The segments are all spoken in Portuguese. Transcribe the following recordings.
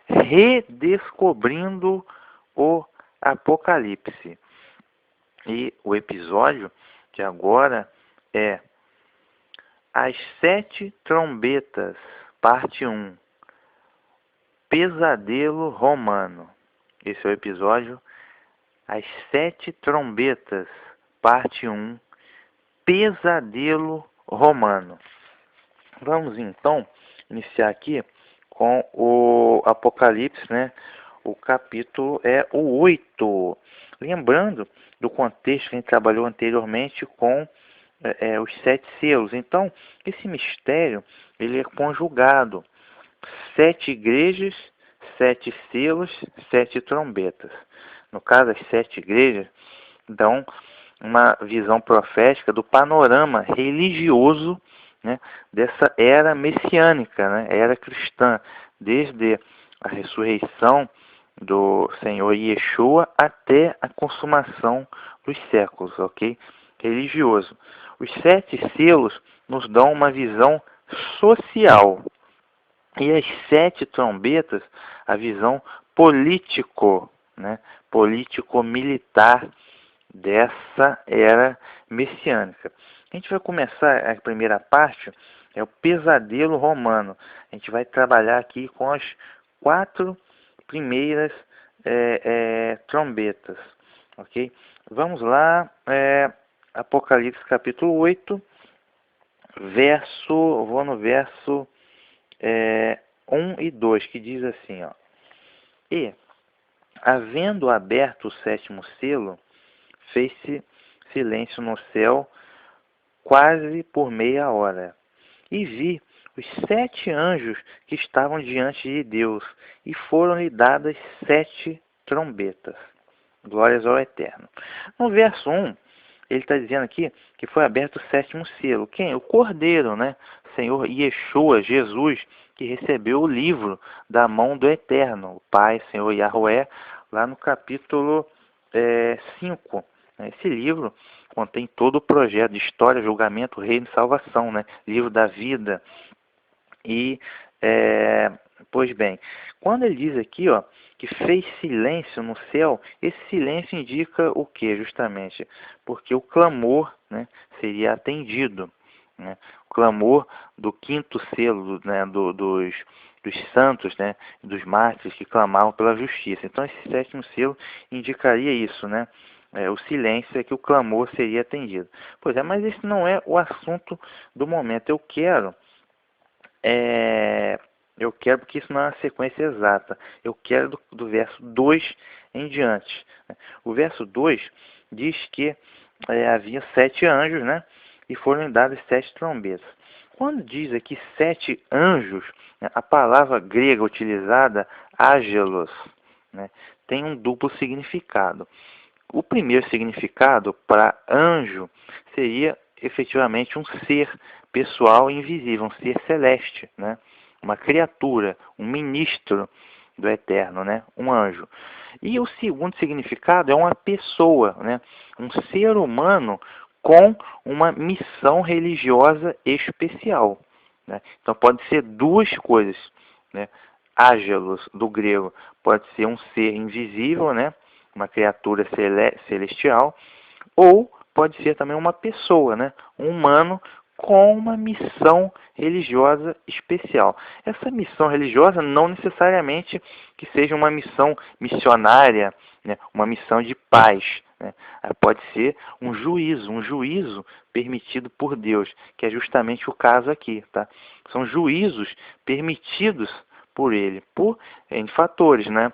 Redescobrindo o Apocalipse. E o episódio de agora é As Sete Trombetas, parte 1, Pesadelo Romano. Esse é o episódio As Sete Trombetas, parte 1, Pesadelo Romano. Vamos então iniciar aqui com o Apocalipse, né? O capítulo é o 8. Lembrando do contexto que a gente trabalhou anteriormente com os 7 selos. Então, esse mistério ele é conjugado. 7 igrejas, 7 selos, 7 trombetas. No caso, as 7 igrejas dão uma visão profética do panorama religioso, né, dessa era messiânica, né, era cristã, desde a ressurreição do Senhor Yeshua até a consumação dos séculos, ok? Religioso. Os 7 selos nos dão uma visão social. E as 7 trombetas, a visão político, né, político-militar dessa era messiânica. A gente vai começar a primeira parte, é o pesadelo romano. A gente vai trabalhar aqui com as 4 primeiras trombetas, ok? Vamos lá, Apocalipse capítulo 8, vou no verso 1 e 2, que diz assim, ó. E, havendo aberto o 7º selo, fez-se silêncio no céu quase por meia hora. E vi os 7 anjos que estavam diante de Deus, e foram-lhe dadas 7 trombetas. Glórias ao Eterno. No verso 1, ele está dizendo aqui que foi aberto o 7º selo. Quem? O Cordeiro, né? Senhor Yeshua, Jesus, que recebeu o livro da mão do Eterno, o Pai, Senhor Yahweh, lá no capítulo 5. Esse livro contém todo o projeto de história, julgamento, reino e salvação, né? Livro da vida. E, pois bem, quando ele diz aqui, ó, que fez silêncio no céu, esse silêncio indica o que, justamente? Porque o clamor, né, seria atendido, né? O clamor do 5º selo, né, dos santos, né, dos mártires que clamavam pela justiça. Então, esse 7º selo indicaria isso, né? O silêncio é que o clamor seria atendido. Pois é, mas esse não é o assunto do momento. Eu quero, porque isso não é uma sequência exata. Eu quero do verso 2 em diante. O verso 2 diz que havia 7 anjos, né? E foram dadas 7 trombetas. Quando diz aqui 7 anjos, né, a palavra grega utilizada, angelos, né, tem um duplo significado. O primeiro significado para anjo seria efetivamente um ser pessoal e invisível, um ser celeste, né? Uma criatura, um ministro do Eterno, né? Um anjo. E o segundo significado é uma pessoa, né? Um ser humano com uma missão religiosa especial, né? Então pode ser duas coisas, né? Ágelos, do grego, pode ser um ser invisível, né? Uma criatura celestial, ou pode ser também uma pessoa, né? Um humano com uma missão religiosa especial. Essa missão religiosa não necessariamente que seja uma missão missionária, né? Uma missão de paz, né? Pode ser um juízo permitido por Deus, que é justamente o caso aqui, tá? São juízos permitidos por ele, por N fatores, né?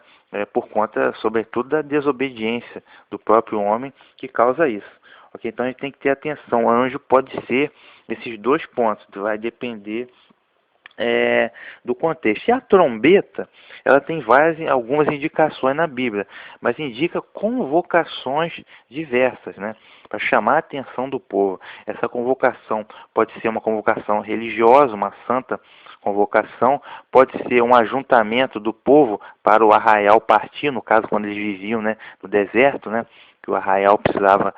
Por conta, sobretudo, da desobediência do próprio homem que causa isso. Okay? Então a gente tem que ter atenção. O anjo pode ser esses 2 pontos, vai depender do contexto. E a trombeta, ela tem algumas indicações na Bíblia, mas indica convocações diversas, né, para chamar a atenção do povo. Essa convocação pode ser uma convocação religiosa, uma santa convocação, pode ser um ajuntamento do povo para o arraial partir, no caso quando eles viviam, né, no deserto, né, que o arraial precisava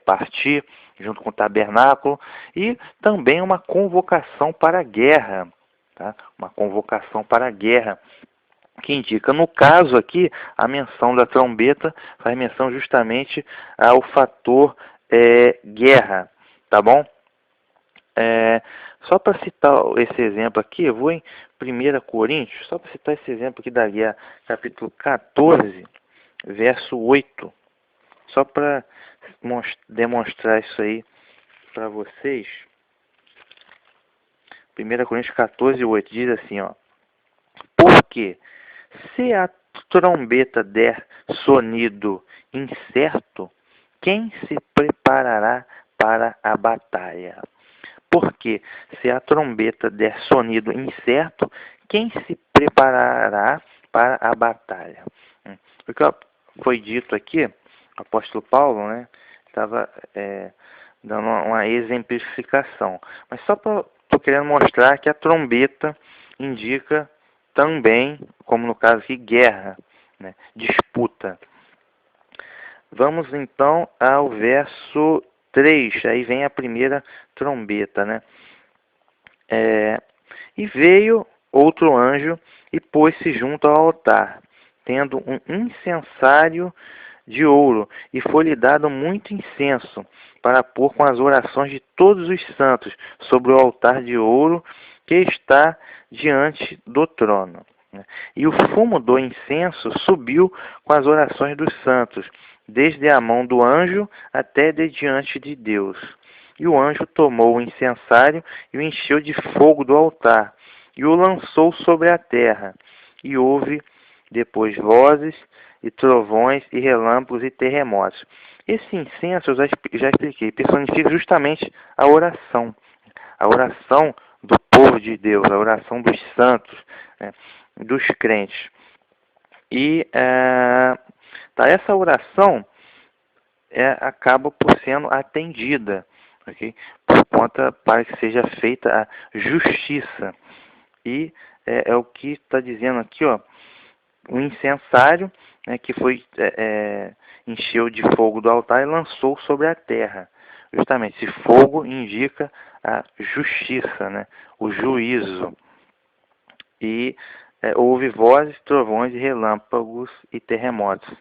partir junto com o tabernáculo, e também uma convocação para a guerra, tá? Uma convocação para a guerra. que indica, no caso aqui, a menção da trombeta faz menção justamente ao fator guerra, tá bom? Só para citar esse exemplo aqui, eu vou em 1 Coríntios, só para citar esse exemplo aqui da guerra, capítulo 14, verso 8, só para demonstrar isso aí para vocês. 1 Coríntios 14, 8, diz assim, ó: porque se a trombeta der sonido incerto, quem se preparará para a batalha? Porque se a trombeta der sonido incerto, quem se preparará para a batalha? O que foi dito aqui, o apóstolo Paulo, né, estava dando uma exemplificação. Mas só estou querendo mostrar que a trombeta indica também, como no caso aqui, guerra, né, disputa. Vamos então ao verso 3, aí vem a primeira trombeta, né? E veio outro anjo e pôs-se junto ao altar, tendo um incensário de ouro, e foi-lhe dado muito incenso, para pôr com as orações de todos os santos sobre o altar de ouro que está diante do trono. E o fumo do incenso subiu com as orações dos santos, desde a mão do anjo até de diante de Deus. E o anjo tomou o incensário e o encheu de fogo do altar, e o lançou sobre a terra. E houve depois vozes e trovões e relâmpagos e terremotos. Esse incenso, eu já expliquei, personifica justamente a oração do povo de Deus, a oração dos santos, né, dos crentes. E essa oração acaba por sendo atendida, okay? Por conta para que seja feita a justiça. E é o que está dizendo aqui, ó, um incensário, né, que foi encheu de fogo do altar e lançou sobre a terra. Justamente, esse fogo indica a justiça, né, o juízo. E houve vozes, trovões, relâmpagos e terremotos.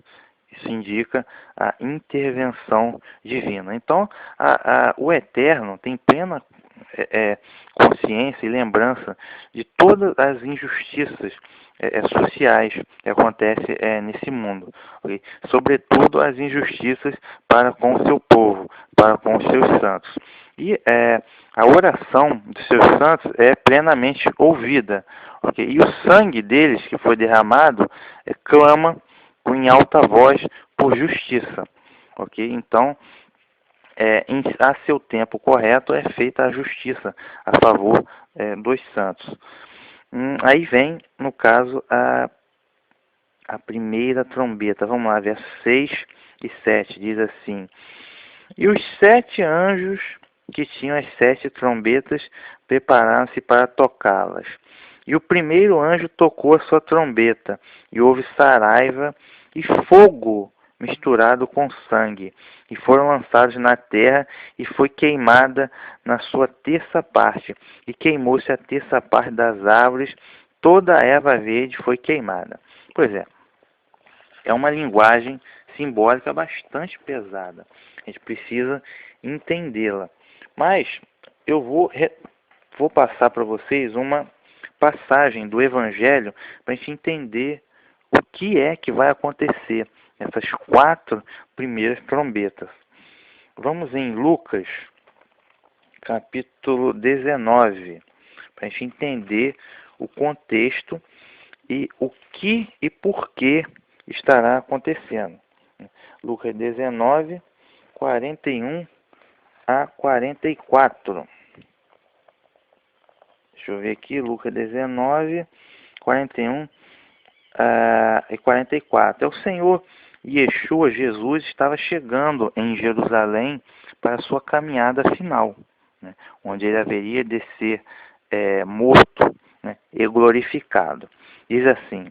Isso indica a intervenção divina. Então, o Eterno tem plena consciência e lembrança de todas as injustiças sociais que acontecem nesse mundo. Okay? Sobretudo as injustiças para com o seu povo, para com os seus santos. E a oração dos seus santos é plenamente ouvida. Okay? E o sangue deles que foi derramado clama em alta voz por justiça. Okay? Então, a seu tempo correto é feita a justiça a favor dos santos. Aí vem, no caso, a primeira trombeta. Vamos lá, versos 6 e 7, diz assim: e os 7 anjos que tinham as 7 trombetas prepararam-se para tocá-las. E o primeiro anjo tocou a sua trombeta, e houve saraiva e fogo misturado com sangue, e foram lançados na terra, e foi queimada na sua terça parte, e queimou-se a terça parte das árvores, toda a erva verde foi queimada. Pois é uma linguagem simbólica bastante pesada. A gente precisa entendê-la. Mas eu vou passar para vocês uma passagem do Evangelho para a gente entender o que é que vai acontecer nessas 4 primeiras trombetas. Vamos em Lucas, capítulo 19, para a gente entender o contexto e o que e por que estará acontecendo. Lucas 19, 41 a 44. Deixa eu ver aqui, Lucas 19, 41 e 44. O Senhor Yeshua, Jesus, estava chegando em Jerusalém para a sua caminhada final, né, onde ele haveria de ser morto, né, e glorificado. Diz assim: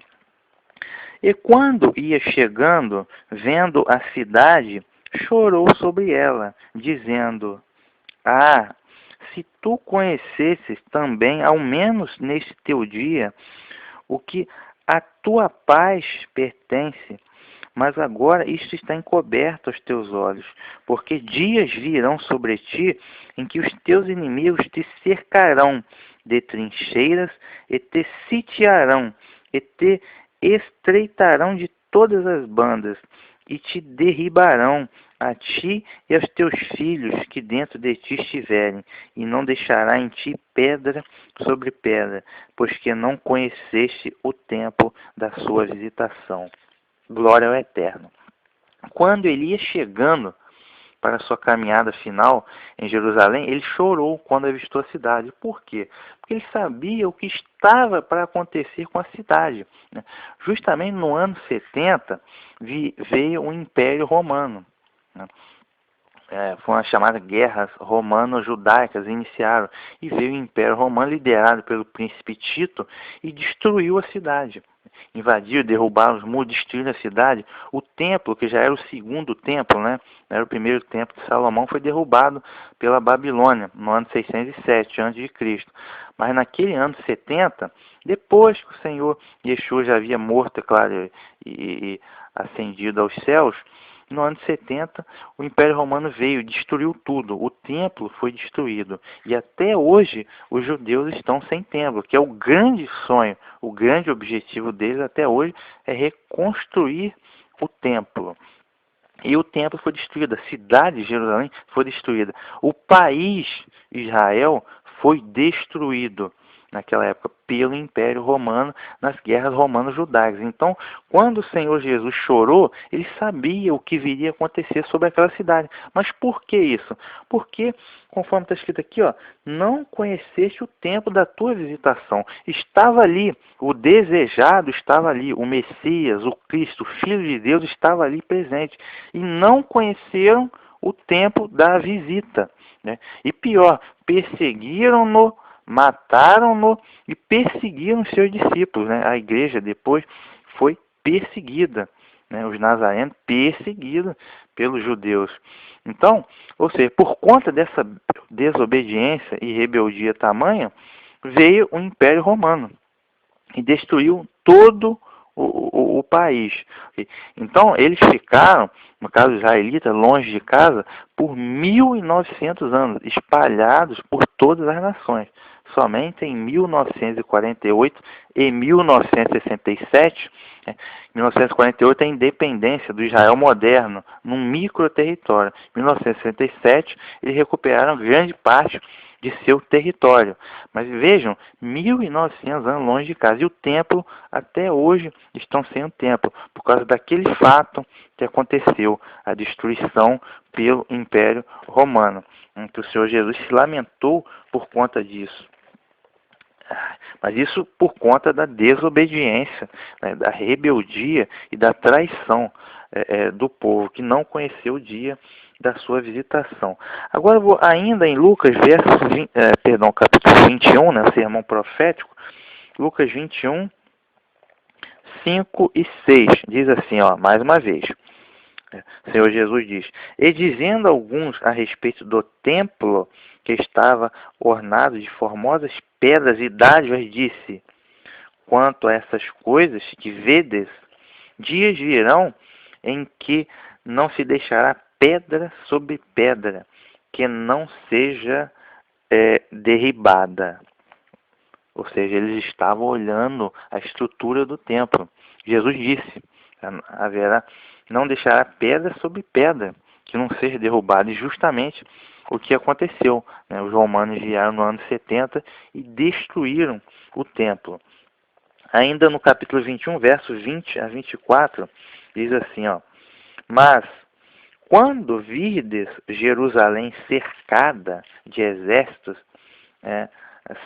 e quando ia chegando, vendo a cidade, chorou sobre ela, dizendo: ah, se tu conhecesses também, ao menos neste teu dia, o que A tua paz pertence, mas agora isto está encoberto aos teus olhos, porque dias virão sobre ti em que os teus inimigos te cercarão de trincheiras e te sitiarão e te estreitarão de todas as bandas e te derribarão a ti e aos teus filhos que dentro de ti estiverem, e não deixará em ti pedra sobre pedra, pois que não conheceste o tempo da sua visitação. Glória ao Eterno. Quando ele ia chegando para a sua caminhada final em Jerusalém, ele chorou quando avistou a cidade. Por quê? Porque ele sabia o que estava para acontecer com a cidade, né? Justamente no ano 70 veio o Império Romano, né? Foram as chamadas guerras romano-judaicas iniciaram, e veio o Império Romano liderado pelo príncipe Tito e destruiu a cidade. Invadiram, derrubaram os muros, destruíram a cidade. O templo, que já era o segundo templo, né? Era o primeiro templo de Salomão, foi derrubado pela Babilônia no ano 607 a.C. Mas naquele ano 70, depois que o Senhor Yeshua já havia morto, é claro, e ascendido aos céus, no ano 70, o Império Romano veio, destruiu tudo. O templo foi destruído. E até hoje, os judeus estão sem templo, que é o grande sonho, o grande objetivo deles até hoje é reconstruir o templo. E o templo foi destruído, a cidade de Jerusalém foi destruída. O país Israel foi destruído naquela época pelo Império Romano, nas guerras romano-judaicas. Então, quando o Senhor Jesus chorou, ele sabia o que viria a acontecer sobre aquela cidade. Mas por que isso? Porque, conforme está escrito aqui, ó, não conheceste o tempo da tua visitação. Estava ali, o desejado estava ali, o Messias, o Cristo, o Filho de Deus estava ali presente. E não conheceram o tempo da visita, né? E pior, perseguiram-no, mataram-no e perseguiram os seus discípulos, né? A igreja depois foi perseguida, né? Os nazarenos perseguidos pelos judeus. Então, ou seja, por conta dessa desobediência e rebeldia tamanha, veio o Império Romano e destruiu todo o país. Então, eles ficaram, no caso israelita, longe de casa, por 1.900 anos, espalhados por todas as nações. Somente em 1948 e 1967, 1948 a independência do Israel moderno, num microterritório. Em 1967, eles recuperaram grande parte de seu território. Mas vejam, 1.900 anos longe de casa. E o templo, até hoje, estão sem o templo, por causa daquele fato que aconteceu, a destruição pelo Império Romano, em que o Senhor Jesus se lamentou por conta disso. Mas isso por conta da desobediência, né, da rebeldia e da traição do povo, que não conheceu o dia da sua visitação. Agora, ainda em Lucas, capítulo 21, né, sermão profético, Lucas 21, 5 e 6, diz assim, ó, mais uma vez. O Senhor Jesus diz: e dizendo alguns a respeito do templo que estava ornado de formosas pedras e dádivas, disse: quanto a essas coisas que vedes, dias virão em que não se deixará pedra sobre pedra, que não seja derribada. Ou seja, eles estavam olhando a estrutura do templo. Jesus disse: haverá, não deixará pedra sobre pedra que não seja derrubada. E justamente o que aconteceu, né? Os romanos vieram no ano 70 e destruíram o templo. Ainda no capítulo 21, versos 20 a 24, diz assim, ó: mas quando virdes Jerusalém cercada de exércitos,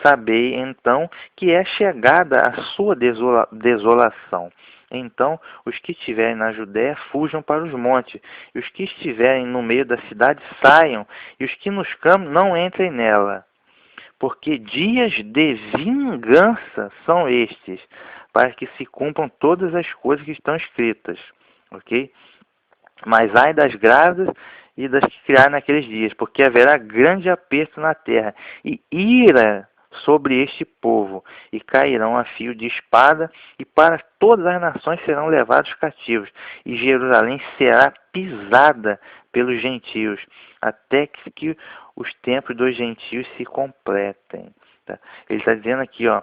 sabei então que é chegada a sua desolação. Então, os que estiverem na Judéia fujam para os montes, e os que estiverem no meio da cidade saiam, e os que nos campos não entrem nela. Porque dias de vingança são estes, para que se cumpram todas as coisas que estão escritas. Ok? Mas ai das grávidas e das que criarem naqueles dias, porque haverá grande aperto na terra, e ira sobre este povo, e cairão a fio de espada, e para todas as nações serão levados cativos, e Jerusalém será pisada pelos gentios, até que os tempos dos gentios se completem. Tá? Ele está dizendo aqui, ó,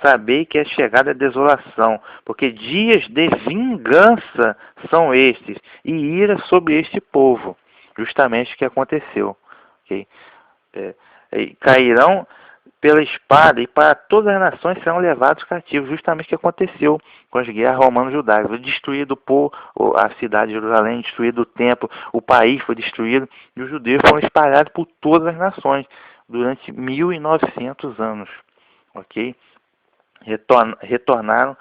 sabei que é chegada a desolação, porque dias de vingança são estes, e ira sobre este povo. Justamente o que aconteceu. Okay? Cairão pela espada, e para todas as nações serão levados cativos. Justamente o que aconteceu com as guerras romano-judaicas. Foi destruído a cidade de Jerusalém, destruído o templo, o país foi destruído, e os judeus foram espalhados por todas as nações durante 1900 anos. Ok? Retornaram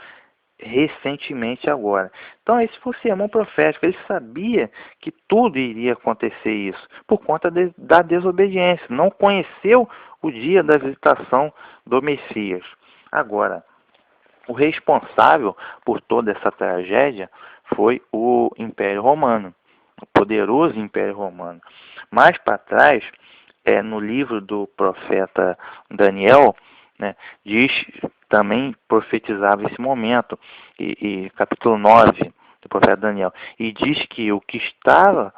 recentemente agora. Então esse foi o sermão profético. Ele sabia que tudo iria acontecer isso, por conta da desobediência. Não conheceu o dia da visitação do Messias. Agora, o responsável por toda essa tragédia foi o Império Romano, o poderoso Império Romano. Mais para trás, no livro do profeta Daniel, né, diz, também profetizava esse momento, e capítulo 9 do profeta Daniel, e diz que o que estava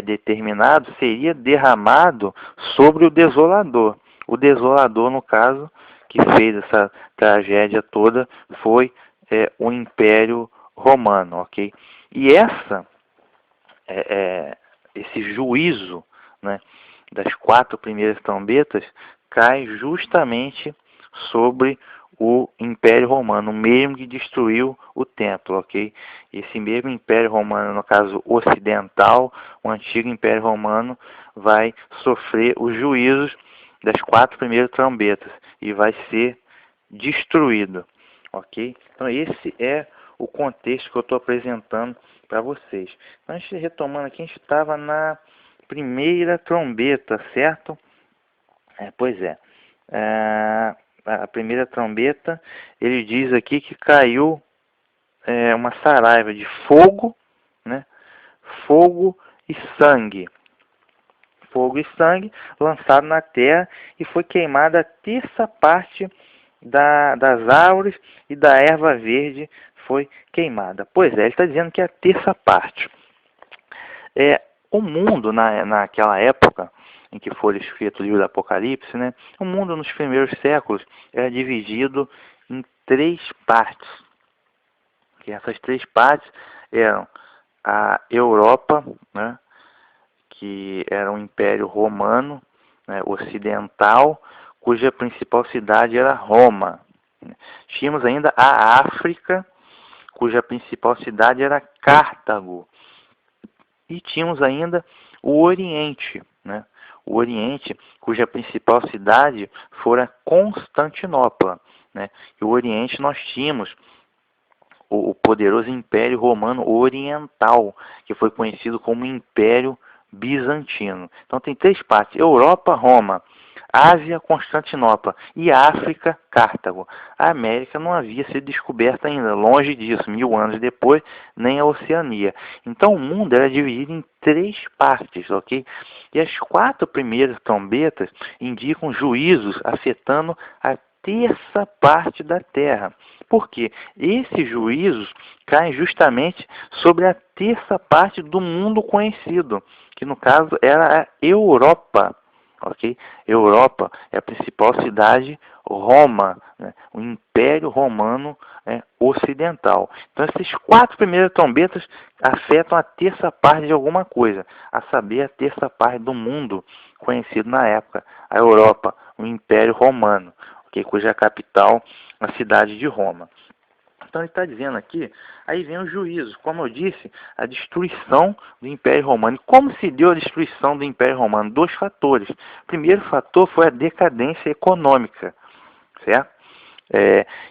determinado seria derramado sobre o desolador. O desolador, no caso, que fez essa tragédia toda, foi o Império Romano, ok? E esse juízo, né, das 4 primeiras trombetas cai justamente sobre o Império Romano, o mesmo que destruiu o templo, ok? Esse mesmo Império Romano, no caso ocidental, o antigo Império Romano, vai sofrer os juízos das 4 primeiras trombetas e vai ser destruído, ok? Então esse é o contexto que eu estou apresentando para vocês. Então, retomando aqui, a gente estava na primeira trombeta, certo? Pois é. A primeira trombeta, ele diz aqui que caiu uma saraiva de fogo, né? Fogo e sangue. Fogo e sangue lançado na terra, e foi queimada a terça parte das árvores e da erva verde foi queimada. Pois é, ele está dizendo que é a terça parte. O mundo, naquela época em que foi escrito o livro do Apocalipse, né, o mundo nos primeiros séculos era dividido em 3 partes. E essas 3 partes eram a Europa, né, que era um império romano, né, ocidental, cuja principal cidade era Roma. Tínhamos ainda a África, cuja principal cidade era Cartago. E tínhamos ainda o Oriente, né? O Oriente, cuja principal cidade fora Constantinopla, né? E o Oriente nós tínhamos o poderoso Império Romano Oriental, que foi conhecido como Império Bizantino. Então tem 3 partes: Europa, Roma; Ásia, Constantinopla; e África, Cartago. A América não havia sido descoberta ainda, longe disso, 1000 anos depois, nem a Oceania. Então o mundo era dividido em 3 partes, ok? E as 4 primeiras trombetas indicam juízos afetando a terça parte da terra. Por quê? Esses juízos caem justamente sobre a terça parte do mundo conhecido, que no caso era a Europa. Ok? Europa é a principal cidade, Roma, né? O Império Romano Ocidental. Então, essas 4 primeiras trombetas afetam a terça parte de alguma coisa, a saber, a terça parte do mundo conhecido na época, a Europa, o Império Romano, okay? Cuja capital é a cidade de Roma. Então ele está dizendo aqui, aí vem o juízo, como eu disse, a destruição do Império Romano. E como se deu a destruição do Império Romano? 2 fatores. O primeiro fator foi a decadência econômica, certo?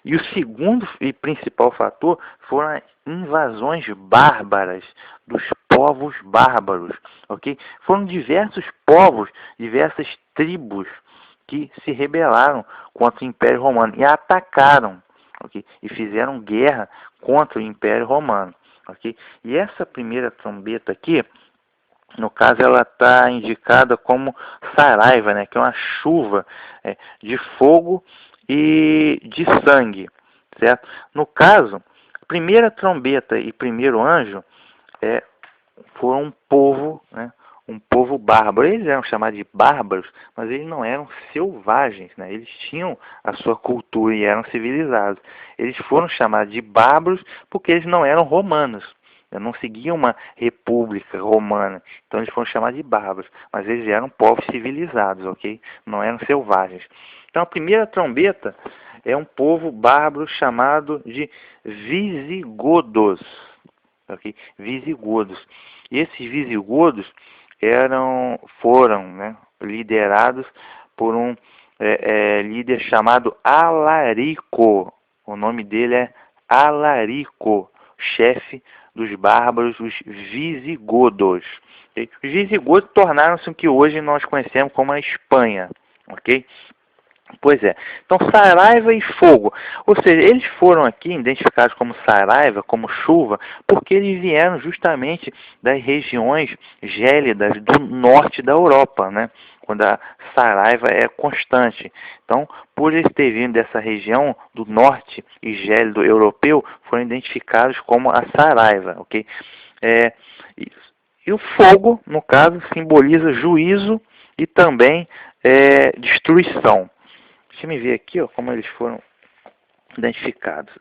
E o segundo e principal fator foram as invasões bárbaras dos povos bárbaros, ok? Foram diversos povos, diversas tribos que se rebelaram contra o Império Romano e atacaram, ok? E fizeram guerra contra o Império Romano, ok? E essa primeira trombeta aqui, No caso, ela está indicada como saraiva, né, que é uma chuva de fogo e de sangue, certo? No caso, a primeira trombeta e primeiro anjo foram um povo, né, um povo bárbaro. Eles eram chamados de bárbaros, mas eles não eram selvagens, né? Eles tinham a sua cultura e eram civilizados. Eles foram chamados de bárbaros porque eles não eram romanos. Não seguiam uma república romana, então eles foram chamados de bárbaros, mas eles eram povos civilizados, ok? Não eram selvagens. Então a primeira trombeta é um povo bárbaro chamado de visigodos, ok? Visigodos. E esses visigodos foram, né, liderados por um líder chamado Alarico. O nome dele é Alarico, chefe dos bárbaros, os visigodos. Okay? Os visigodos tornaram-se o que hoje nós conhecemos como a Espanha. Ok? Pois é. Então, Saraiva e fogo. Ou seja, eles foram aqui identificados como Saraiva, como chuva, porque eles vieram justamente das regiões gélidas do norte da Europa, né? Quando a Saraiva é constante. Então, por eles terem vindo dessa região do norte e gélido europeu, foram identificados como a Saraiva, ok? E o fogo, no caso, simboliza juízo e também destruição. Deixa eu ver aqui, ó, como eles foram identificados.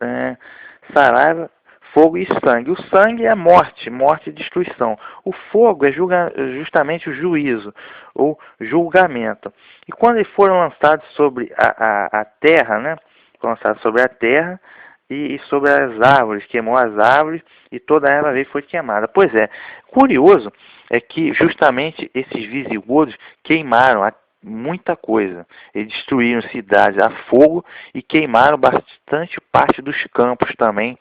Saraiva, fogo e sangue. O sangue é morte, morte e destruição. O fogo é justamente o juízo, ou julgamento. E quando eles foram lançados sobre a terra, né? Foram lançados sobre a terra e sobre as árvores, queimou as árvores e toda ela veio foi queimada. Pois é, curioso é que justamente esses visigodos queimaram muita coisa. Eles destruíram cidades a fogo e queimaram bastante parte dos campos também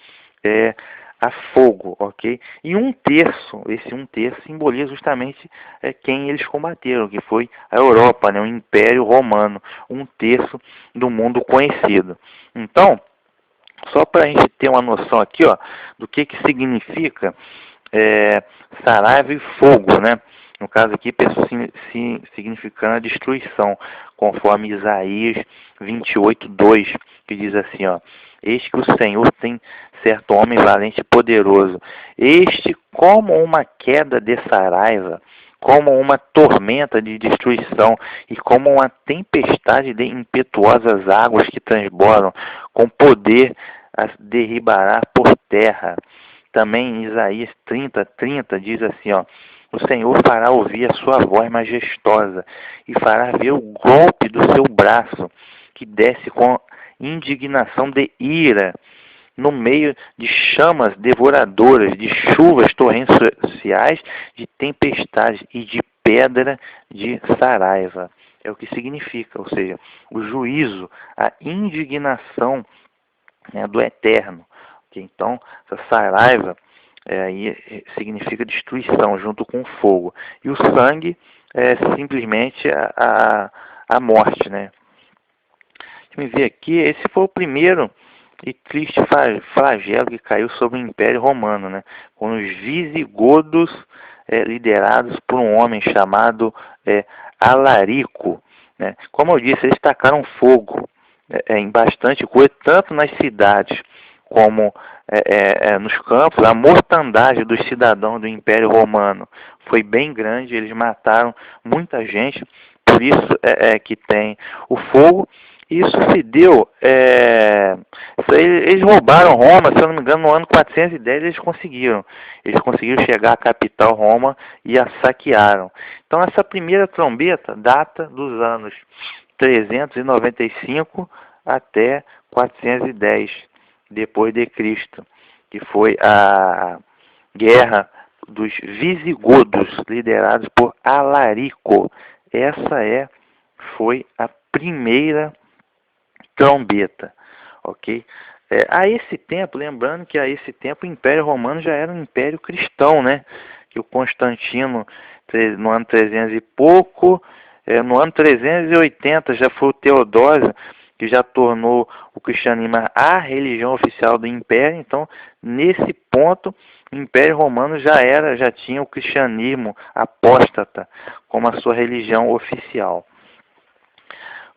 a fogo, ok? E esse um terço simboliza justamente quem eles combateram, que foi a Europa, né? O Império Romano, um terço do mundo conhecido. Então, só para a gente ter uma noção aqui, ó, do que significa saraiva e fogo, né? No caso aqui, significando a destruição, conforme Isaías 28:2, que diz assim, ó: Eis que o Senhor tem certo homem valente e poderoso, este como uma queda de saraiva, como uma tormenta de destruição e como uma tempestade de impetuosas águas que transbordam, com poder a derribará por terra. Também em Isaías 30:30 diz assim, ó: O Senhor fará ouvir a sua voz majestosa e fará ver o golpe do seu braço, que desce com indignação de ira, no meio de chamas devoradoras, de chuvas torrenciais, de tempestades e de pedra de saraiva. É o que significa, ou seja, o juízo, a indignação, né, do eterno. Okay? Então, essa saraiva aí significa destruição junto com o fogo. E o sangue é simplesmente a morte, né? Deixa eu ver aqui, esse foi o primeiro e triste flagelo que caiu sobre o Império Romano, né? Com os visigodos liderados por um homem chamado Alarico, né? Como eu disse, eles tacaram fogo em bastante coisa, tanto nas cidades como nos campos. A mortandade dos cidadãos do Império Romano foi bem grande, eles mataram muita gente, por isso que tem o fogo. Isso se deu, eles roubaram Roma, se eu não me engano, no ano 410 eles conseguiram chegar à capital Roma e a saquearam. Então essa primeira trombeta data dos anos 395 até 410 depois de Cristo, que foi a guerra dos visigodos, liderados por Alarico. Essa foi a primeira trombeta, ok? A esse tempo, lembrando que a esse tempo o Império Romano já era um império cristão, né? Que o Constantino, no ano 300 e pouco, no ano 380 já foi o Teodósio, que já tornou o cristianismo a religião oficial do Império. Então, nesse ponto, o Império Romano já tinha o cristianismo apóstata como a sua religião oficial.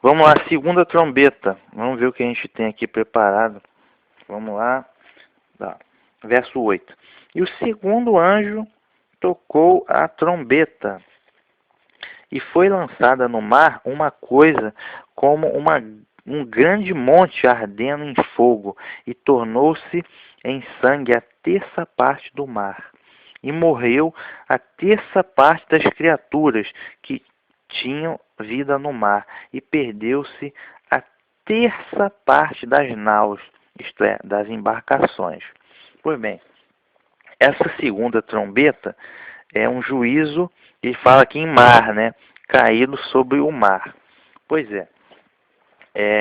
Vamos lá, segunda trombeta. Vamos ver o que a gente tem aqui preparado. Vamos lá. Tá. Verso 8. E o segundo anjo tocou a trombeta, e foi lançada no mar uma coisa como um grande monte ardendo em fogo, e tornou-se em sangue a terça parte do mar. E morreu a terça parte das criaturas que tinham vida no mar, e perdeu-se a terça parte das naus, isto é, das embarcações. Pois bem, essa segunda trombeta é um juízo, ele fala aqui em mar, né? Caído sobre o mar. Pois é.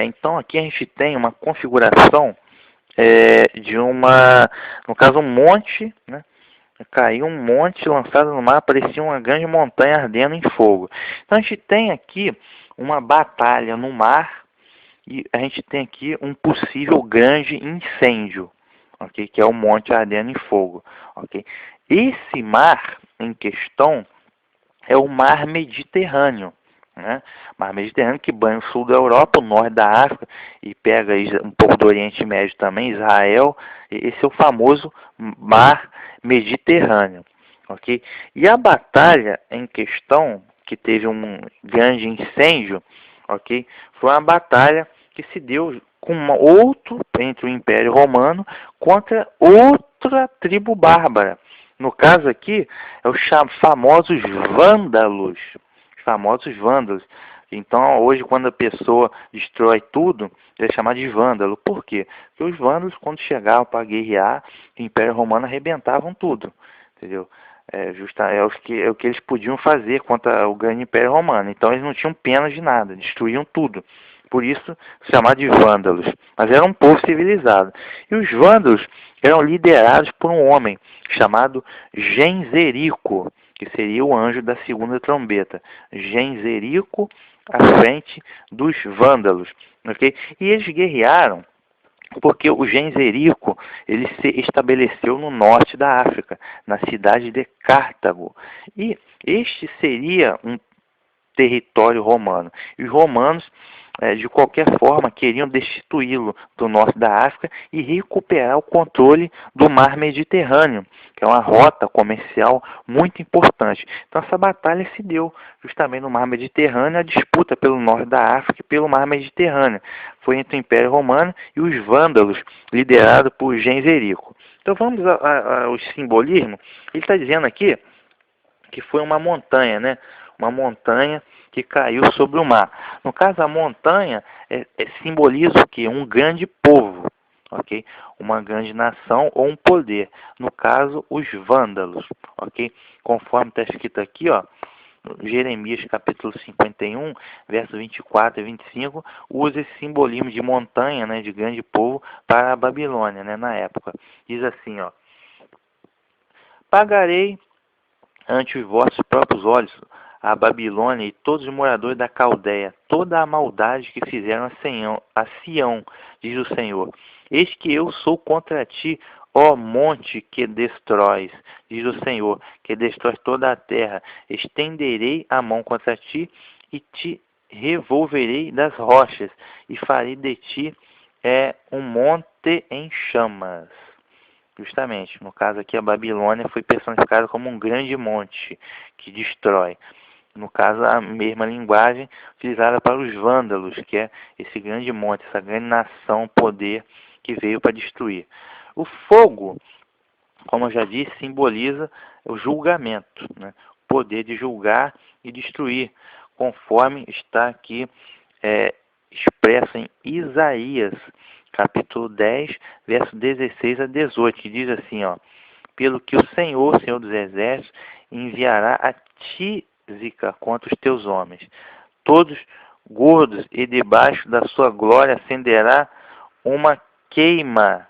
Então aqui a gente tem uma configuração de no caso um monte, né? Caiu um monte lançado no mar, parecia uma grande montanha ardendo em fogo. Então a gente tem aqui uma batalha no mar, e a gente tem aqui um possível grande incêndio, ok? Que é o monte ardendo em fogo, ok? Esse mar em questão é o mar Mediterrâneo, né? Mar Mediterrâneo que banha o sul da Europa, o norte da África e pega um pouco do Oriente Médio também, Israel. Esse é o famoso mar Mediterrâneo, ok? E a batalha em questão, que teve um grande incêndio, ok? Foi uma batalha que se deu com outro entre o Império Romano contra outra tribo bárbara. No caso aqui, é os famosos vândalos. Os famosos vândalos. Então, hoje, quando a pessoa destrói tudo, é chamado de vândalo. Por quê? Porque os vândalos, quando chegavam para guerrear, o Império Romano arrebentavam tudo. Entendeu? É o que eles podiam fazer contra o grande Império Romano. Então, eles não tinham pena de nada, destruíam tudo. Por isso, chamado de vândalos. Mas era um povo civilizado. E os vândalos eram liderados por um homem chamado Genzerico, que seria o anjo da segunda trombeta. Genzerico à frente dos vândalos. Okay? E eles guerrearam porque o Genzerico ele se estabeleceu no norte da África, na cidade de Cartago. E este seria um território romano. E os romanos, de qualquer forma, queriam destituí-lo do norte da África e recuperar o controle do mar Mediterrâneo, que é uma rota comercial muito importante. Então essa batalha se deu justamente no mar Mediterrâneo, a disputa pelo norte da África e pelo mar Mediterrâneo. Foi entre o Império Romano e os vândalos, liderado por Genzerico. Então vamos ao simbolismo. Ele está dizendo aqui que foi uma montanha, né? Uma montanha que caiu sobre o mar. No caso, a montanha simboliza o quê? Um grande povo, ok? Uma grande nação ou um poder. No caso, os vândalos, ok? Conforme está escrito aqui, ó, Jeremias capítulo 51, versos 24 e 25, usa esse simbolismo de montanha, né, de grande povo, para a Babilônia, né, na época. Diz assim, ó: pagarei ante os vossos próprios olhos a Babilônia e todos os moradores da Caldeia, toda a maldade que fizeram a Sião, diz o Senhor. Eis que eu sou contra ti, ó monte que destróis, diz o Senhor, que destrói toda a terra. Estenderei a mão contra ti e te revolverei das rochas, e farei de ti um monte em chamas. Justamente, no caso aqui a Babilônia foi personificada como um grande monte que destrói. No caso, a mesma linguagem utilizada para os vândalos, que é esse grande monte, essa grande nação, poder que veio para destruir. O fogo, como eu já disse, simboliza o julgamento, né? O poder de julgar e destruir, conforme está aqui expresso em Isaías, capítulo 10, verso 16 a 18, que diz assim, ó: pelo que o Senhor dos Exércitos, enviará a tísica contra os teus homens, todos gordos, e debaixo da sua glória acenderá uma queima,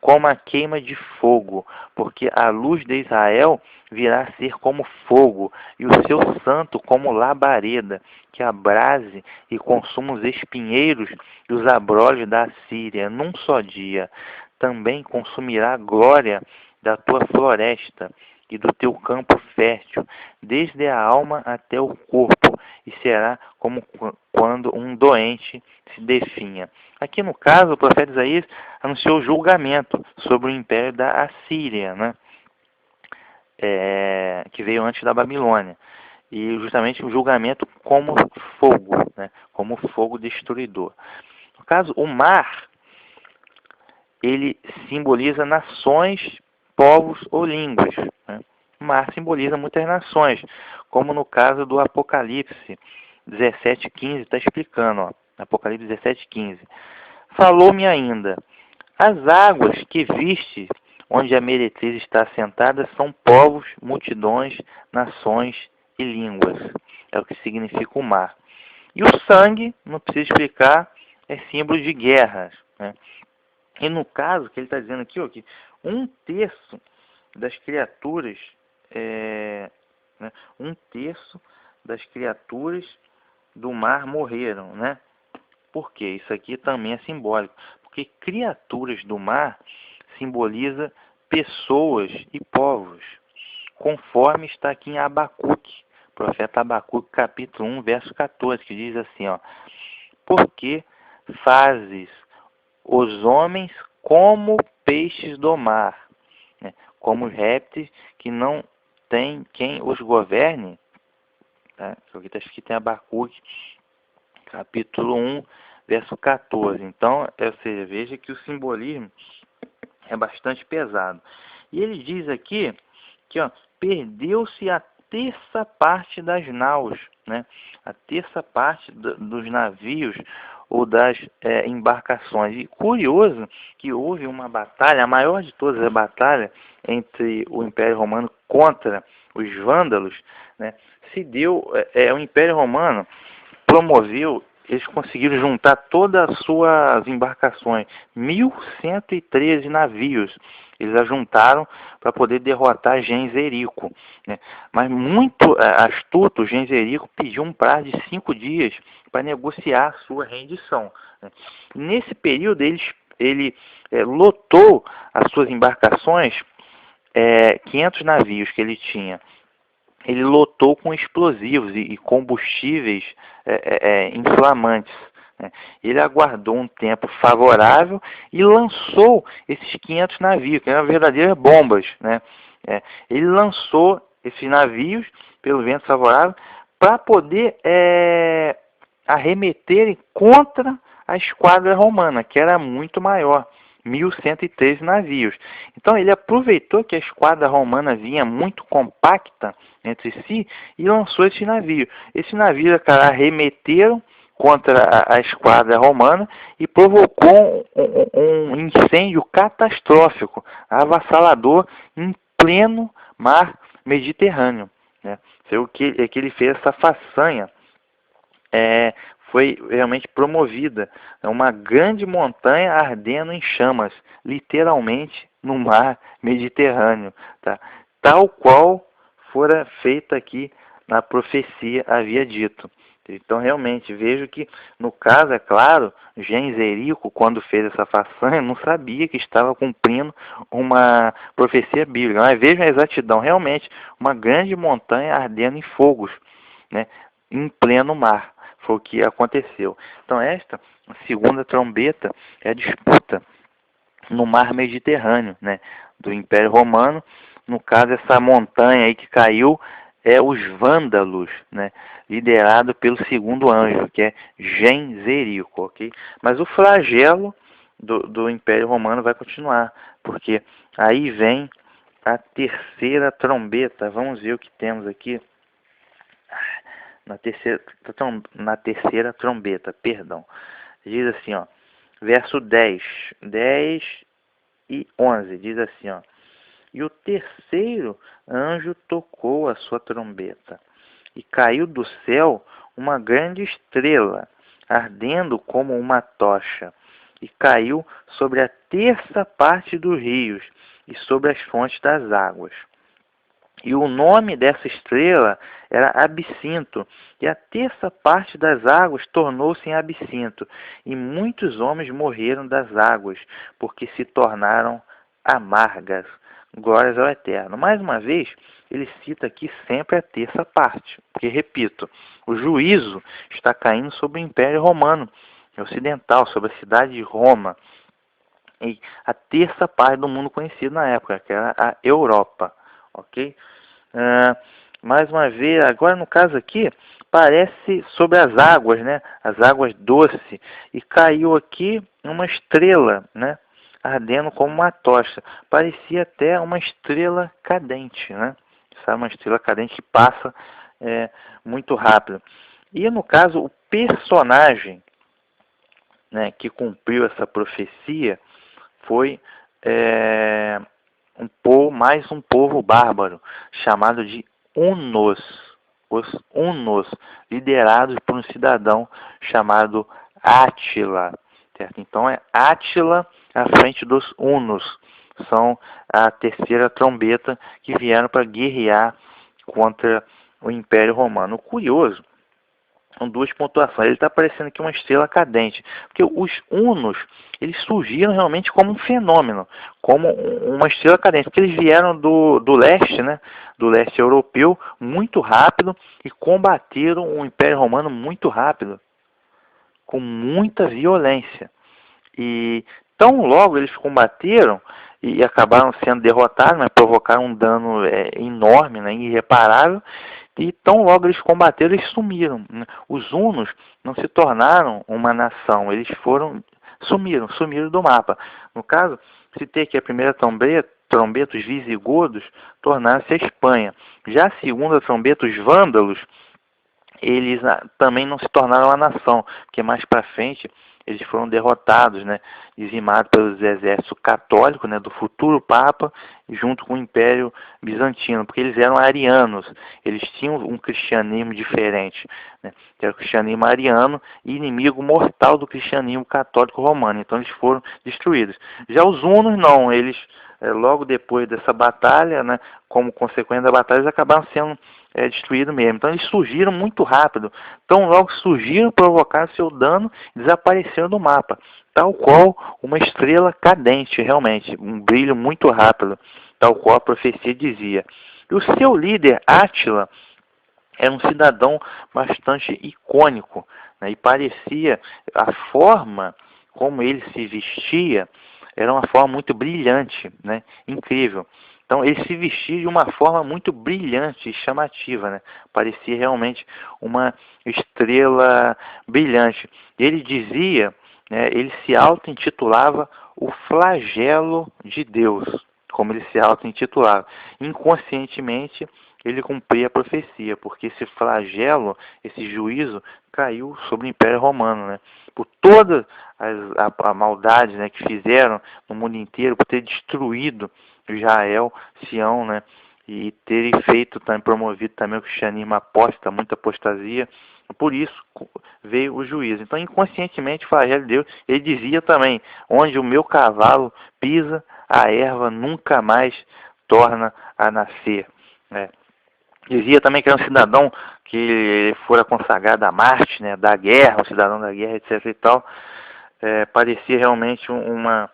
como a queima de fogo, porque a luz de Israel virá a ser como fogo, e o seu santo como labareda, que abrase e consuma os espinheiros e os abrolhos da Síria num só dia. Também consumirá a glória da tua floresta e do teu campo fértil, desde a alma até o corpo, e será como quando um doente se definha. Aqui no caso, o profeta Isaías anunciou o julgamento sobre o império da Assíria, né? Que veio antes da Babilônia. E justamente o julgamento como fogo, né? Como fogo destruidor. No caso, o mar, ele simboliza nações, povos ou línguas, né? O mar simboliza muitas nações, como no caso do Apocalipse 17:15, está explicando, ó, Apocalipse 17:15. Falou-me ainda, as águas que viste, onde a meretriz está assentada, são povos, multidões, nações e línguas. É o que significa o mar. E o sangue, não precisa explicar, é símbolo de guerras, né? E no caso, que ele está dizendo aqui, ó, que 1/3 das criaturas, né, 1/3 das criaturas do mar morreram, né? Por quê? Isso aqui também é simbólico. Porque criaturas do mar simboliza pessoas e povos, conforme está aqui em Abacuque, profeta Abacuque, capítulo 1, verso 14, que diz assim, ó: porque fazes os homens como peixes do mar, né? Como répteis que não tem quem os governe, tá? Isso aqui está escrito em Abacuque, capítulo 1, verso 14. Então, você veja que o simbolismo é bastante pesado. E ele diz aqui que, ó, perdeu-se a terça parte das naus, né? A terça parte dos navios ou das embarcações. E curioso que houve uma batalha, a maior de todas, a batalha entre o Império Romano contra os vândalos, né? Se deu, o Império Romano promoveu, eles conseguiram juntar todas as suas embarcações, 1.113 navios, eles ajuntaram para poder derrotar Genzerico, né? Mas muito astuto, Genzerico pediu um prazo de 5 dias para negociar a sua rendição, né? Nesse período, ele lotou as suas embarcações, 500 navios que ele tinha, ele lotou com explosivos e combustíveis inflamantes, né? Ele aguardou um tempo favorável e lançou esses 500 navios, que eram verdadeiras bombas, né? Ele lançou esses navios pelo vento favorável para poder arremeterem contra a esquadra romana, que era muito maior. 1.113 navios. Então ele aproveitou que a esquadra romana vinha muito compacta entre si e lançou esse navio. Esse navio, cara, arremeteram contra a esquadra romana e provocou um incêndio catastrófico, avassalador, em pleno mar Mediterrâneo, né? Foi o que ele fez, essa façanha foi realmente promovida. É uma grande montanha ardendo em chamas, literalmente no mar Mediterrâneo, tá? Tal qual fora feita aqui na profecia havia dito. Então, realmente, vejo que, no caso, é claro, Genzerico, quando fez essa façanha, não sabia que estava cumprindo uma profecia bíblica. Mas vejam a exatidão, realmente, uma grande montanha ardendo em fogos, né, em pleno mar. Foi o que aconteceu. Então, esta segunda trombeta é a disputa no mar Mediterrâneo, né, do Império Romano. No caso, essa montanha aí que caiu é os vândalos, né, liderado pelo segundo anjo, que é Genzerico, ok? Mas o flagelo do Império Romano vai continuar, porque aí vem a terceira trombeta. Vamos ver o que temos aqui. Na terceira trombeta, perdão. Diz assim, ó, verso 10 e 11, diz assim, ó: e o terceiro anjo tocou a sua trombeta, e caiu do céu uma grande estrela, ardendo como uma tocha, e caiu sobre a terça parte dos rios e sobre as fontes das águas. E o nome dessa estrela era Absinto, e a terça parte das águas tornou-se em Absinto, e muitos homens morreram das águas, porque se tornaram amargas. Glórias ao Eterno. Mais uma vez, ele cita aqui sempre a terça parte, porque, repito, o juízo está caindo sobre o Império Romano Ocidental, sobre a cidade de Roma, e a terça parte do mundo conhecido na época, que era a Europa, ok? Mais uma vez, agora no caso aqui, parece sobre as águas, né? As águas doces, e caiu aqui uma estrela, né? Ardendo como uma tocha. Parecia até uma estrela cadente, né? Sabe, uma estrela cadente que passa muito rápido. E no caso, o personagem, né, que cumpriu essa profecia foi mais um povo bárbaro, chamado de Hunos. Os Hunos, liderados por um cidadão chamado Átila. Certo? Então é Átila à frente dos Hunos. São a terceira trombeta que vieram para guerrear contra o Império Romano. O curioso, são duas pontuações. Ele está aparecendo aqui uma estrela cadente. Porque os Hunos, eles surgiram realmente como um fenômeno, como uma estrela cadente. Porque eles vieram do leste, né? Do leste europeu, muito rápido, e combateram o Império Romano muito rápido, com muita violência. E tão logo eles combateram e acabaram sendo derrotados, mas provocaram um dano enorme, né, irreparável, e tão logo eles combateram, eles sumiram. Os hunos não se tornaram uma nação, eles sumiram do mapa. No caso, citei aqui a primeira trombeta, os visigodos, tornaram-se a Espanha. Já a segunda trombeta, os vândalos, eles também não se tornaram uma nação, porque mais para frente eles foram derrotados, né, dizimados pelos exércitos católicos, né, do futuro Papa, junto com o Império Bizantino, porque eles eram arianos, eles tinham um cristianismo diferente, né, que era o cristianismo ariano e inimigo mortal do cristianismo católico romano, então eles foram destruídos. Já os hunos não, eles logo depois dessa batalha, né, como consequência da batalha, eles acabaram sendo destruídos mesmo. Então eles surgiram muito rápido. Então logo surgiram, provocaram seu dano e desapareceram do mapa. Tal qual uma estrela cadente, realmente. Um brilho muito rápido, tal qual a profecia dizia. E o seu líder, Átila, era um cidadão bastante icônico, né, e parecia, a forma como ele se vestia, era uma forma muito brilhante, né, incrível. Então ele se vestia de uma forma muito brilhante e chamativa, né? Parecia realmente uma estrela brilhante. Ele dizia, né, ele se auto-intitulava o flagelo de Deus, como ele se auto-intitulava. Inconscientemente ele cumpria a profecia, porque esse flagelo, esse juízo, caiu sobre o Império Romano, né? Por toda a maldade, né, que fizeram no mundo inteiro, por ter destruído Israel, Sião, né, e terem feito, promovido também o cristianismo apóstata, muita apostasia. Por isso veio o juízo. Então, inconscientemente, o flagelo de Deus, ele dizia também: onde o meu cavalo pisa, a erva nunca mais torna a nascer, né? Dizia também que era um cidadão que fora consagrado a Marte, né, da guerra, um cidadão da guerra, etc. e tal. Parecia realmente uma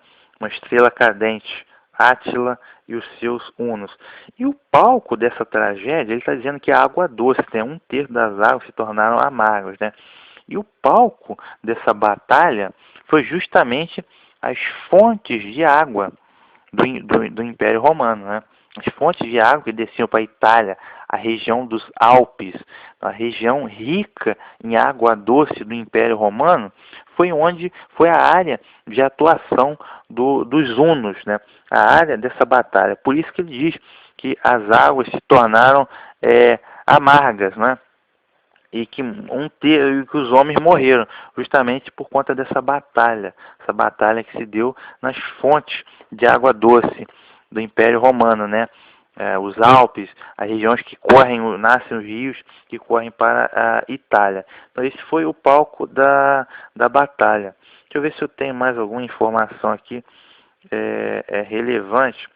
estrela cadente, Átila e os seus hunos. E o palco dessa tragédia, ele está dizendo que a água doce, né, um terço das águas se tornaram amargas, né? E o palco dessa batalha foi justamente as fontes de água do Império Romano, né? As fontes de água que desciam para a Itália, a região dos Alpes, a região rica em água doce do Império Romano, foi a área de atuação dos hunos, né? A área dessa batalha. Por isso que ele diz que as águas se tornaram amargas, né? E que os homens morreram justamente por conta dessa batalha, essa batalha que se deu nas fontes de água doce do Império Romano, né? Os Alpes, as regiões que nascem os rios que correm para a Itália. Então esse foi o palco da batalha. Deixa eu ver se eu tenho mais alguma informação aqui relevante.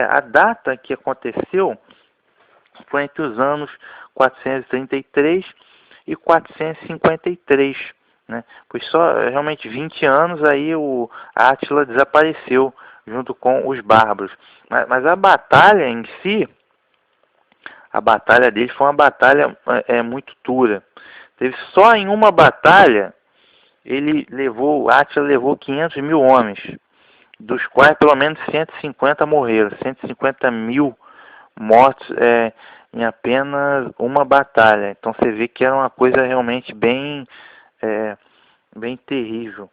A data que aconteceu foi entre os anos 433 e 453, né? Pois só realmente 20 anos aí o Átila desapareceu junto com os bárbaros. Mas a batalha em si, a batalha deles foi uma batalha muito dura. Teve só em uma batalha, o Átila levou 500 mil homens, dos quais pelo menos 150 morreram, 150 mil mortos em apenas uma batalha. Então você vê que era uma coisa realmente bem terrível.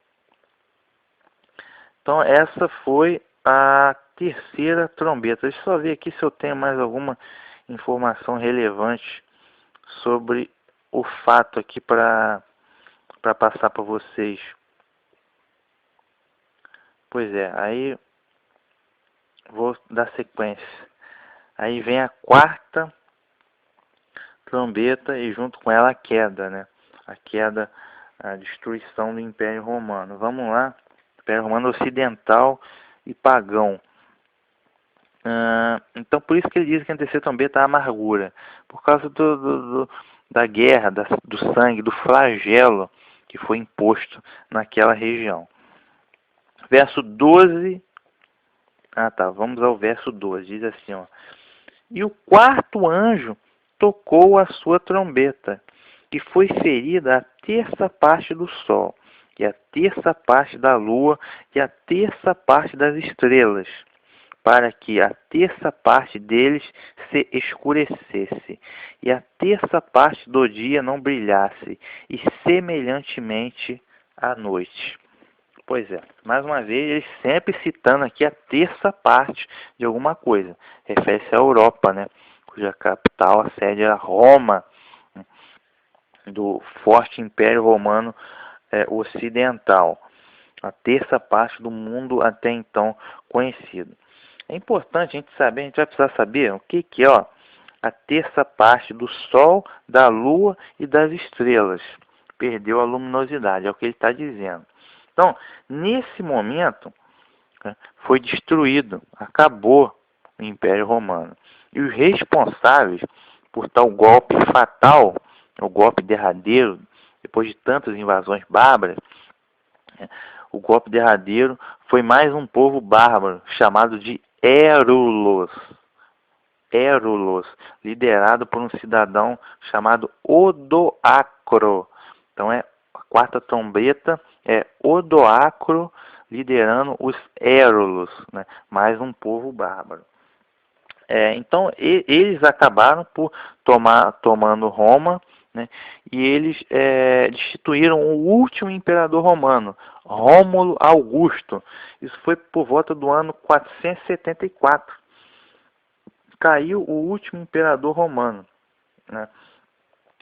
Então essa foi a terceira trombeta. Deixa eu só ver aqui se eu tenho mais alguma informação relevante sobre o fato aqui para passar para vocês. Pois é, aí vou dar sequência. Aí vem a quarta trombeta e junto com ela a queda, né? A queda, a destruição do Império Romano. Vamos lá, Império Romano ocidental e pagão. Então por isso que ele diz que a terceira trombeta é a amargura, por causa da guerra, do sangue, do flagelo que foi imposto naquela região. Verso 12. Vamos ao verso 12. Diz assim, ó: E o quarto anjo tocou a sua trombeta, e foi ferida a terça parte do sol, e a terça parte da lua, e a terça parte das estrelas, para que a terça parte deles se escurecesse, e a terça parte do dia não brilhasse, e semelhantemente à noite. Pois é, mais uma vez, ele sempre citando aqui a terça parte de alguma coisa. Refere-se à Europa, né? Cuja capital, a sede era Roma, do forte Império Romano Ocidental. A terça parte do mundo até então conhecido. É importante a gente saber, a gente vai precisar saber o que é a terça parte do Sol, da Lua e das estrelas. Perdeu a luminosidade, é o que ele está dizendo. Então, nesse momento, foi destruído, acabou o Império Romano. E os responsáveis por tal golpe fatal, o golpe derradeiro, depois de tantas invasões bárbaras, o golpe derradeiro foi mais um povo bárbaro, chamado de Érulos. Érulos, liderado por um cidadão chamado Odoacro. Então a quarta trombeta é Odoacro liderando os Érulos, né? Mais um povo bárbaro. Então eles acabaram por tomando Roma, né? E eles destituíram o último imperador romano, Rômulo Augusto. Isso foi por volta do ano 474. Caiu o último imperador romano, né?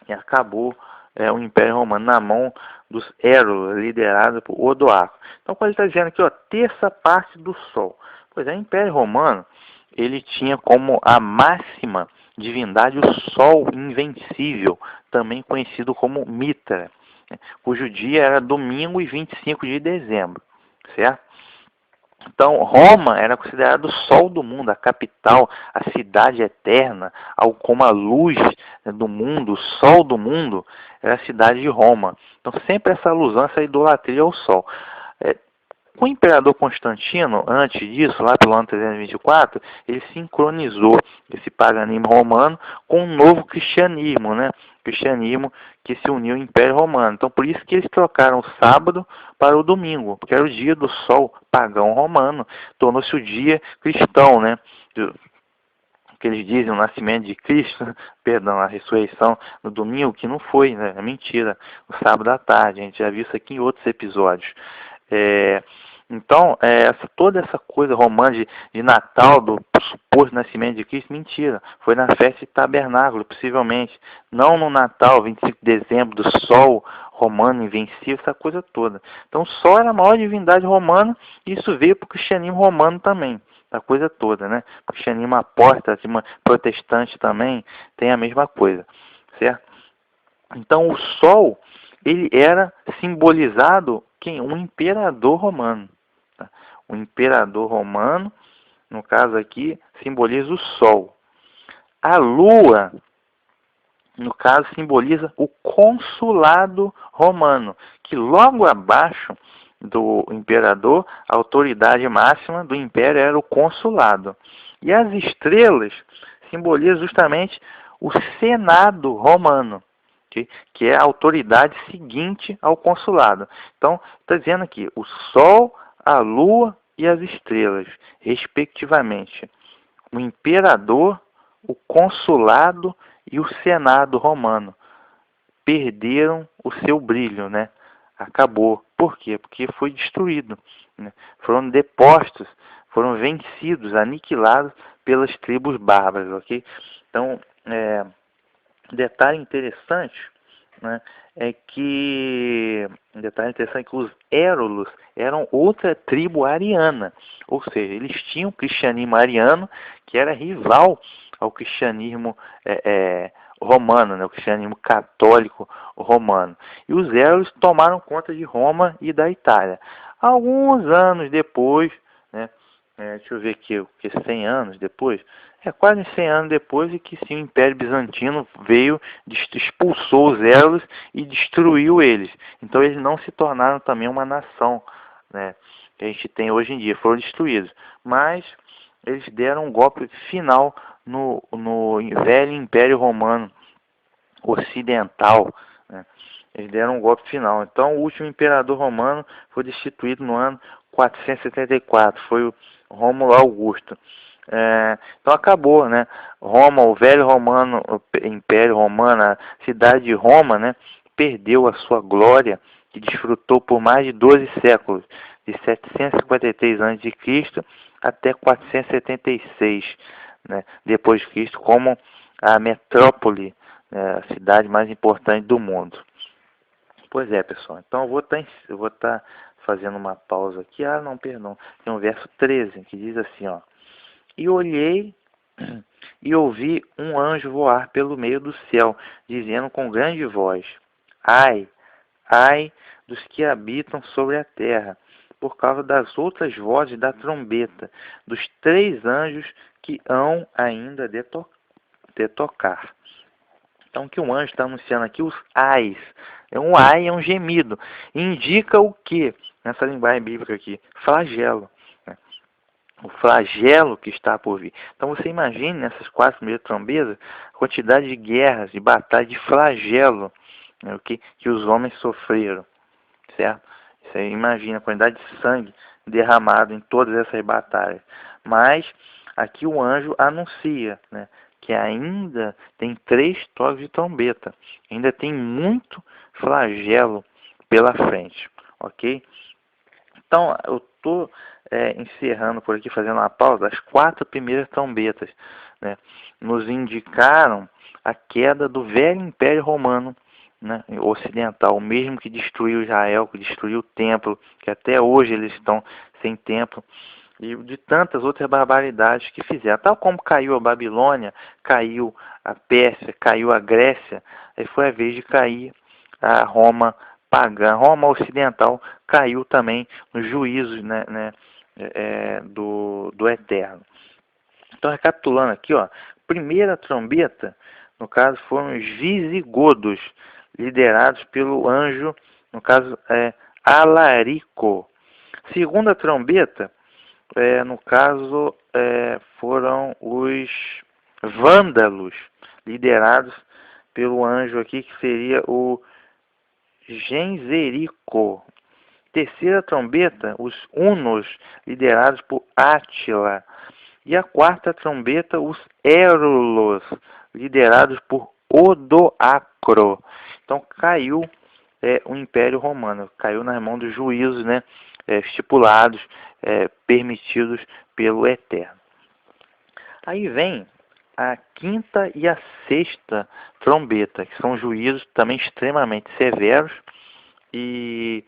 E acabou o Império Romano na mão dos Érulos, liderado por Odoacro. Então, quando ele está dizendo aqui, terça parte do Sol. Pois é, o Império Romano, ele tinha como a máxima divindade o Sol invencível, também conhecido como Mitra, né? Cujo dia era domingo e 25 de dezembro, certo? Então, Roma era considerado o sol do mundo, a capital, a cidade eterna, como a luz do mundo, o sol do mundo, era a cidade de Roma. Então, sempre essa alusão, essa idolatria ao sol. Com o imperador Constantino, antes disso, lá pelo ano 324, ele sincronizou esse paganismo romano com um novo cristianismo, né? Cristianismo que se uniu ao Império Romano. Então, por isso que eles trocaram o sábado para o domingo, porque era o dia do sol pagão romano, tornou-se o dia cristão, né? Que eles dizem, o nascimento de Cristo, perdão, a ressurreição no domingo, que não foi, né? É mentira, o sábado à tarde, a gente já viu isso aqui em outros episódios. Então, toda essa coisa romana de Natal, do suposto nascimento de Cristo, mentira. Foi na festa de tabernáculo, possivelmente. Não no Natal, 25 de dezembro, do sol romano invencível, essa coisa toda. Então, o sol era a maior divindade romana, e isso veio para o cristianismo romano também. A coisa toda, né? O cristianismo apóstata, protestante também, tem a mesma coisa, certo? Então, o sol, ele era simbolizado quem? Um imperador romano. Tá? O imperador romano, no caso aqui, simboliza o sol. A lua, no caso, simboliza o consulado romano, que logo abaixo do imperador, a autoridade máxima do império era o consulado. E as estrelas simbolizam justamente o senado romano, que é a autoridade seguinte ao consulado. Então, está dizendo aqui, o sol, a lua e as estrelas, respectivamente. O imperador, o consulado e o senado romano perderam o seu brilho, né? Acabou. Por quê? Porque foi destruído, né? Foram depostos, foram vencidos, aniquilados pelas tribos bárbaras, ok? Então, detalhe interessante, né, é que os Érulos eram outra tribo ariana, ou seja, eles tinham o cristianismo ariano, que era rival ao cristianismo romano, né, o cristianismo católico romano. E os Érulos tomaram conta de Roma e da Itália. Alguns anos depois, né, deixa eu ver aqui, 100 anos depois, quase 100 anos depois, e que sim, o Império Bizantino veio, expulsou os Érulos e destruiu eles. Então eles não se tornaram também uma nação, né, que a gente tem hoje em dia, foram destruídos. Mas eles deram um golpe final no velho Império Romano Ocidental, né. Eles deram um golpe final. Então o último imperador romano foi destituído no ano 474, foi o Rômulo Augusto. Então acabou, né? Roma, o velho romano, o Império Romano, a cidade de Roma, né, perdeu a sua glória, que desfrutou por mais de 12 séculos, de 753 a.C. até 476, né, depois de Cristo, como a metrópole, né, a cidade mais importante do mundo. Pois é, pessoal. Então eu vou estar fazendo uma pausa aqui. Ah, não, perdão. Tem um verso 13 que diz assim, ó: E olhei e ouvi um anjo voar pelo meio do céu, dizendo com grande voz: Ai, ai dos que habitam sobre a terra, por causa das outras vozes da trombeta, dos 3 anjos que hão ainda de tocar. Então, o que o anjo está anunciando aqui, os ais. Um ai é um gemido. Indica o que nessa linguagem bíblica aqui? Flagelo. Né? O flagelo que está por vir. Então, você imagine nessas 4 primeiras trombetas a quantidade de guerras, de batalhas, de flagelo, né, que os homens sofreram. Certo? Você imagina a quantidade de sangue derramado em todas essas batalhas. Mas aqui o anjo anuncia, né, que ainda tem 3 toques de trombeta. Ainda tem muito flagelo pela frente. Ok? Então, eu estou encerrando por aqui, fazendo uma pausa. As 4 primeiras trombetas, né, nos indicaram a queda do velho Império Romano, né, ocidental, o mesmo que destruiu Israel, que destruiu o templo, que até hoje eles estão sem templo, e de tantas outras barbaridades que fizeram. Tal como caiu a Babilônia, caiu a Pérsia, caiu a Grécia, aí foi a vez de cair a Roma pagã. Roma ocidental caiu também nos juízos, né, do Eterno. Então, recapitulando aqui, ó, primeira trombeta, no caso, foram os visigodos, liderados pelo anjo, no caso, Alarico. Segunda trombeta, no caso, foram os vândalos, liderados pelo anjo aqui, que seria o Genzerico. Terceira trombeta, os hunos, liderados por Átila. E a quarta trombeta, os Érulos, liderados por Odoacro. Então caiu o Império Romano, caiu nas mãos dos juízos, né, estipulados, permitidos pelo Eterno. Aí vem a quinta e a sexta trombeta, que são juízos também extremamente severos e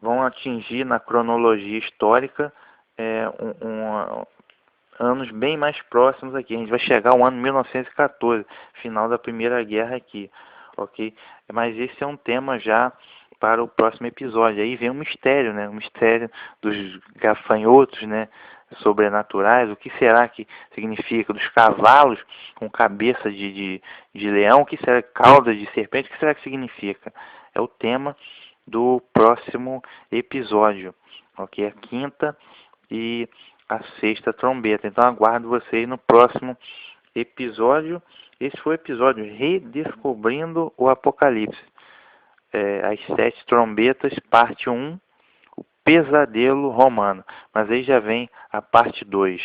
vão atingir na cronologia histórica anos bem mais próximos aqui. A gente vai chegar ao ano 1914, final da Primeira Guerra aqui. ok? Mas esse é um tema já para o próximo episódio. Aí vem um mistério, né? O mistério dos gafanhotos, né? Sobrenaturais. O que será que significa? Dos cavalos com cabeça de leão. O que será? Cauda de serpente. O que será que significa? É o tema do próximo episódio, ok? A quinta e a sexta trombeta. Então aguardo vocês no próximo episódio. Esse foi o episódio Redescobrindo o Apocalipse. As Sete Trombetas, parte 1, o Pesadelo Romano. Mas aí já vem a parte 2.